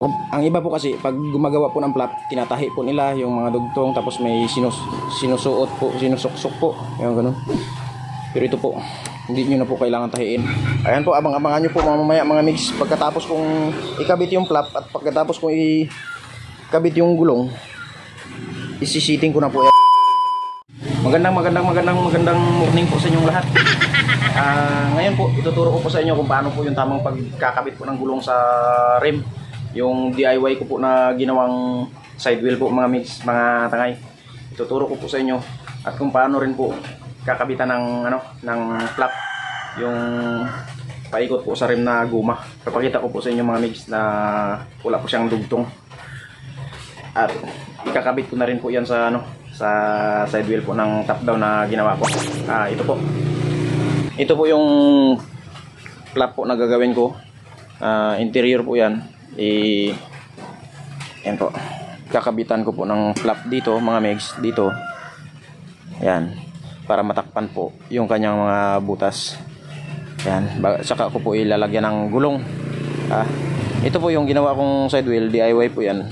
Ang iba po kasi pag gumagawa po ng flap, tinatahi po nila yung mga dugtong tapos may sinusuot po, sinusuksok po, yung ganun. Pero ito po, hindi nyo na po kailangan tahiin. Ayan po, abang-abangan nyo po mamaya mga mix. Pagkatapos kong ikabit yung flap at pagkatapos kong ikabit yung gulong, isisiting ko na po yan. Magandang morning po sa inyong lahat. Ngayon po, ituturo ko po sa inyo kung paano po yung tamang pagkakabit po ng gulong sa rim. Yung DIY ko po na ginawang side wheel po mga mix, mga tangay. Ituturo ko po sa inyo at kung paano rin po kakabitan ng flap yung paikot po sa rim na guma. Papakita ko po sa inyo mga mix na wala po siyang dugtong. At ikakabit ko na rin po yan sa sa side wheel po ng top down na ginawa ko. Ito po yung flap po na gagawin ko. Interior po yan. Yan po, kakabitan ko po ng flap dito mga megs, dito yan, para matakpan po yung kanyang mga butas. Yan, saka ko po ilalagyan ng gulong. Ito po yung ginawa kong side wheel, DIY po yan.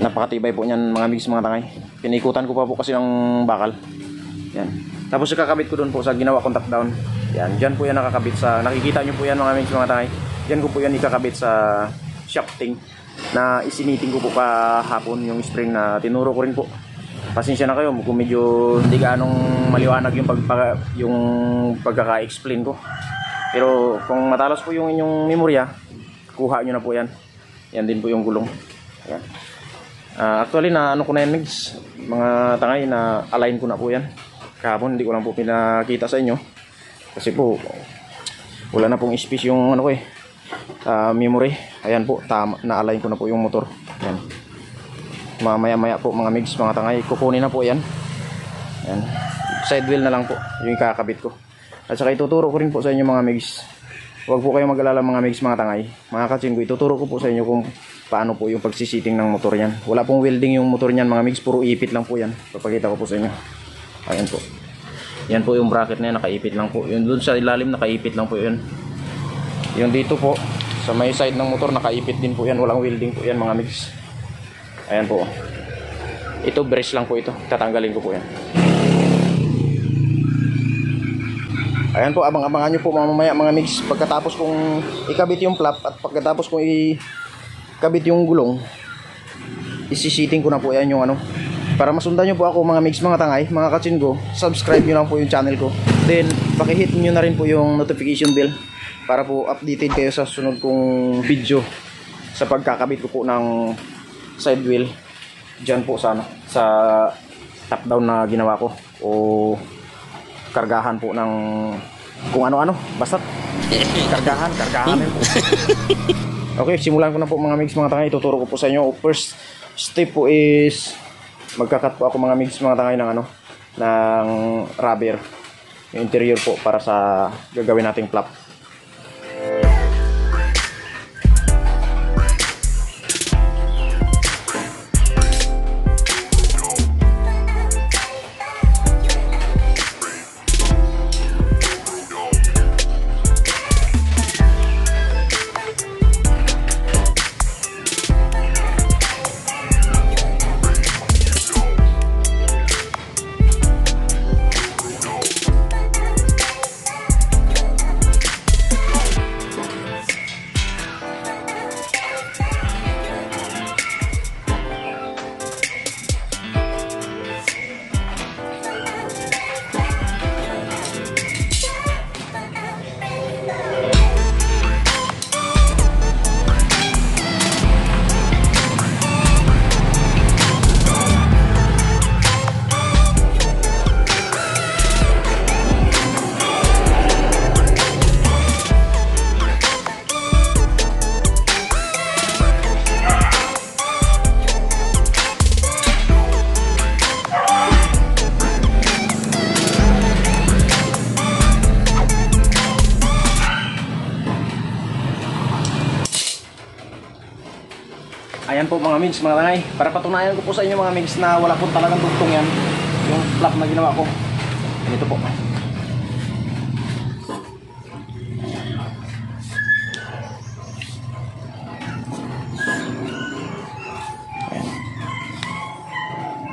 Napakatibay po niyan mga megs, mga tangay. Pinikutan ko pa po kasi ng bakal. Yan, tapos ikakabit ko doon po sa ginawa kong top down. Yan, dyan po yan nakakabit sa, nakikita nyo po yan mga megs, mga tangay. Dyan ko po yan ikakabit sa shafting na isiniting ko po kahapon, yung spring na tinuro ko rin po. Pasensya na kayo kung medyo hindi ganong maliwanag yung pagkaka-explain ko. Pero kung matalas po yung inyong memorya, kuha nyo na po yan. Yan din po yung gulong. Yan. Actually na ko na yan next, mga tangay, na align ko na po yan. Kahapon hindi ko lang po pinakita sa inyo. Kasi po wala na pong space yung memory. Ayan po, tama, na-align ko na po yung motor. Ayan. Mamaya po mga migs, mga tangay, kukunin na po yan. Ayan. Side wheel na lang po yung kakabit ko. At saka ituturo ko rin po sa inyo mga migs. Huwag po kayong mag-alala mga migs, mga tangay, mga katsin ko. Ituturo ko po sa inyo kung paano po yung pagsisiting ng motor yan. Wala pong welding yung motor yan mga migs, puro ipit lang po yan. Papakita ko po sa inyo. Ayan po. Yan po yung bracket na yan, nakaipit lang po. Yung dun sa ilalim, nakaipit lang po yun. Yung dito po sa may side ng motor, nakaipit din po yan, walang welding po yan mga mix. Ayan po, ito brace lang po ito, tatanggalin ko po yan. Ayan po, abang-abangan nyo po mamaya mga mix. Pagkatapos kong ikabit yung flap at pagkatapos kong ikabit yung gulong, isisiting ko na po yan yung para masundan nyo po ako mga mix, mga tangay, mga katsin ko. Subscribe nyo lang po yung channel ko, then pakihit nyo na rin po yung notification bell para po updated kayo sa sunod kong video sa pagkakabit ko po ng side wheel dyan po sa top down na ginawa ko, o kargahan po ng kung ano-ano, basta kargahan po. Okay, simulan ko na po mga migs, mga tangay. Ituturo ko po sa inyo. First step po is magkakat po ako mga migs, mga tangay, ng ng rubber, yung interior po para sa gagawin nating flap. Ayan po mga migs, mga tangay, para patunayan ko po sa inyo mga migs na wala po talagang dugtong yan yung flap na ginawa ko. Ganito po.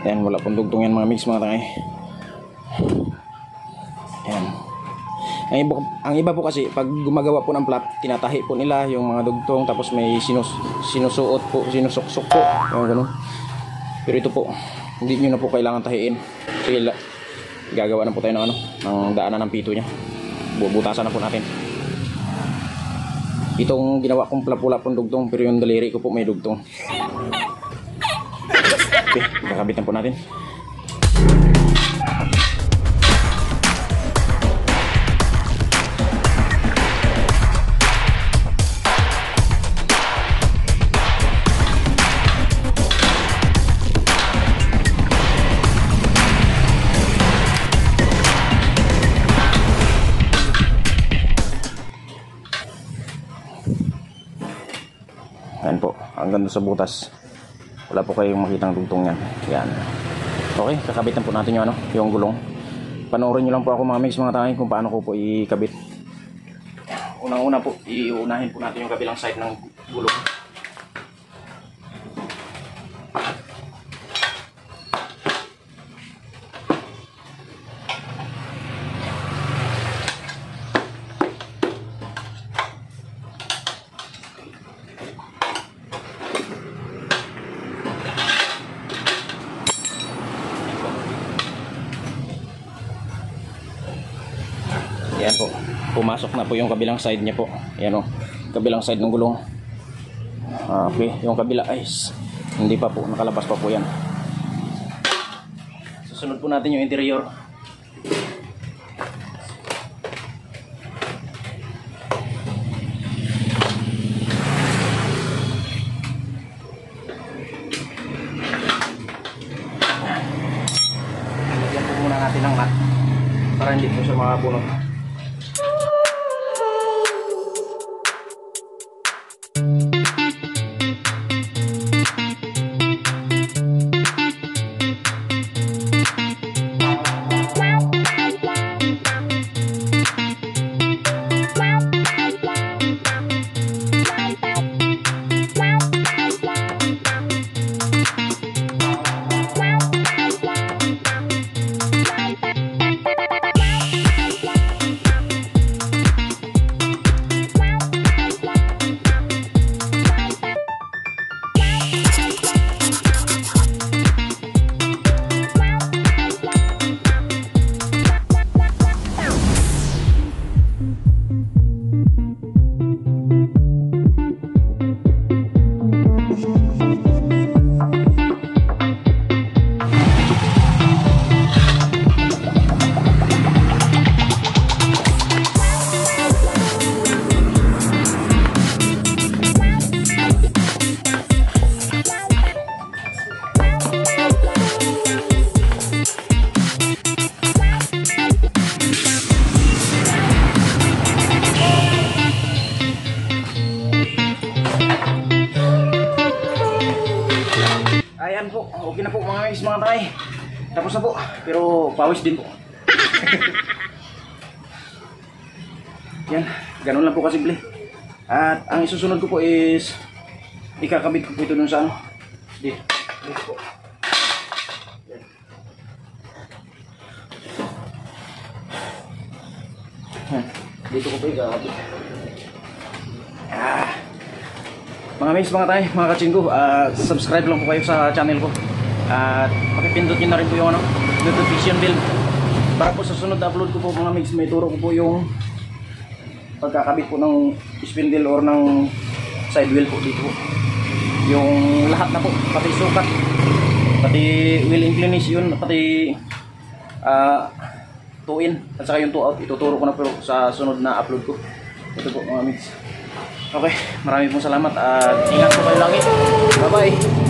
Ayan, wala pong dugtong yan mga mix mga tangay. Ayan. Ang iba po kasi pag gumagawa po ng flap, tinatahi po nila yung mga dugtong, tapos may sinusuot po, sinusuksok po, yung ganun. Pero ito po, hindi nyo na po kailangan tahiin. Sige, gagawa na po tayo ng ng daanan ng pito nya. Bubutasan na po natin. Itong ginawa kong flap wala pong dugtong, pero yung daliri ko po may dugtong. Okay, kakabitan po natin. Ayan po, hanggang sa butas. Wala po kayong makitang dugtong yan. Yan. Okay, kakabitan po natin yung gulong. Panoorin nyo lang po ako mga mix mga tangay kung paano ko po ikabit. Unang-una po, iunahin po natin yung kabilang side ng gulong. Yan po, pumasok na po yung kabilang side niya po. Yan o, kabilang side ng gulong. Okay, yung kabila ay hindi pa po, nakalabas pa po yan. Susunod po natin yung interior. Lagyan po muna natin ng mat para hindi po siya makabunot. Ayan po, okay na po mga guys, mga tay. Tapos na po, pero pawis din po. Yan, ganun lang po kasimple. At ang isusunod ko po is ikakabit ko po ito dun sa dito po. Dito ko po ikakabit. Mga mates, mga tay, mga kachinggo, subscribe lang po kayo sa channel ko. At pakipindot nyo na rin po yung notification bell para po sa sunod na upload ko po mga mates, may turo ko po yung pagkakabit po ng spindle or ng side wheel po dito po. Yung lahat na po, pati sukat, pati wheel inclination, pati 2-in at saka yung 2-out, ituturo ko na po sa sunod na upload ko. Ito po mga mates. Okay, maraming pong salamat at ingat po kayo lagi. Bye bye.